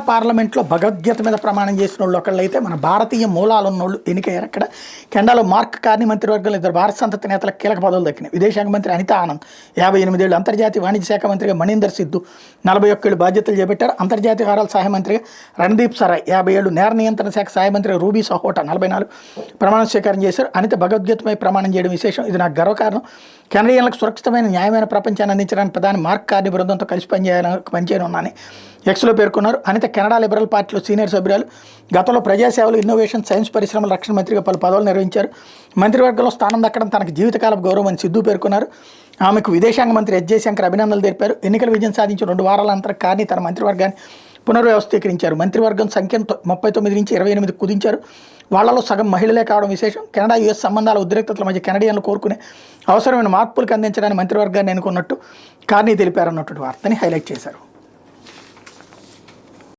పార్లమెంట్లో భగవద్గీత మీద ప్రమాణం చేసిన వాళ్ళు ఒకళ్ళైతే మన భారతీయ మూలాలు ఉన్నోళ్ళు ఎన్నికయ్యారు. అక్కడ కెనడాలో మార్క్ కార్నీ మంత్రివర్గంలో ఇద్దరు భారత సంతతి నేతలకు కీలక పదవులు దక్కినాయి. విదేశాంగ మంత్రి అనితా ఆనంద్ 58 ఏళ్ళు, అంతర్జాతీయ వాణిజ్య శాఖ మంత్రిగా మణీందర్ సిద్ధు 41 ఏళ్ళు బాధ్యతలు చేపట్టారు. అంతర్జాతీయ వ్యవహారాల సహాయ మంత్రిగా రణదీప్ సరాయ్ 50 ఏళ్ళు, నేర నియంత్రణ శాఖ సహాయ మంత్రిగా రూబీ సహోటా 44 ప్రమాణ స్వీకారం చేశారు. అనిత భగవద్గీతపై ప్రమాణం చేయడం విశేషం. ఇది నాకు గర్వకారణం. కెనడియన్లకు సురక్షితమైన న్యాయమైన ప్రపంచాన్ని అందించడానికి ప్రధాని మార్క్ కార్నీ బృందంతో కలిసి పనిచేయనున్నానని ఎక్స్లో పేర్కొన్నారు. అనిత కెనడా లిబరల్ పార్టీలో సీనియర్ సభ్యురాలు. గతంలో ప్రజాసేవలు, ఇన్నోవేషన్, సైన్స్ పరిశ్రమల రక్షణ మంత్రిగా పలు పదవులు నిర్వహించారు. మంత్రివర్గంలో స్థానం దక్కడం తనకు జీవితకాలపు గౌరవం అని సిద్ధు పేర్కొన్నారు. ఆమెకు విదేశాంగ మంత్రి ఎస్ జయశంకర్ అభినందనలు తెలిపారు. ఎన్నికల విజయం సాధించిన 2 వారాల అనంతరం కార్నీ తన మంత్రివర్గాన్ని పునర్వ్యవస్థీకరించారు. మంత్రివర్గం సంఖ్యను 39 నుంచి 28 కుదించారు. వాళ్లలో సగం మహిళలే కావడం విశేషం. కెనడా యుఎస్ సంబంధాల ఉద్రిక్తతల మధ్య కెనడియన్లు కోరుకునే అవసరమైన మార్పులకు అందించడానికి మంత్రివర్గాన్ని ఎన్నుకున్నట్టు కార్నీ తెలిపారన్నటువంటి వార్తని హైలైట్ చేశారు.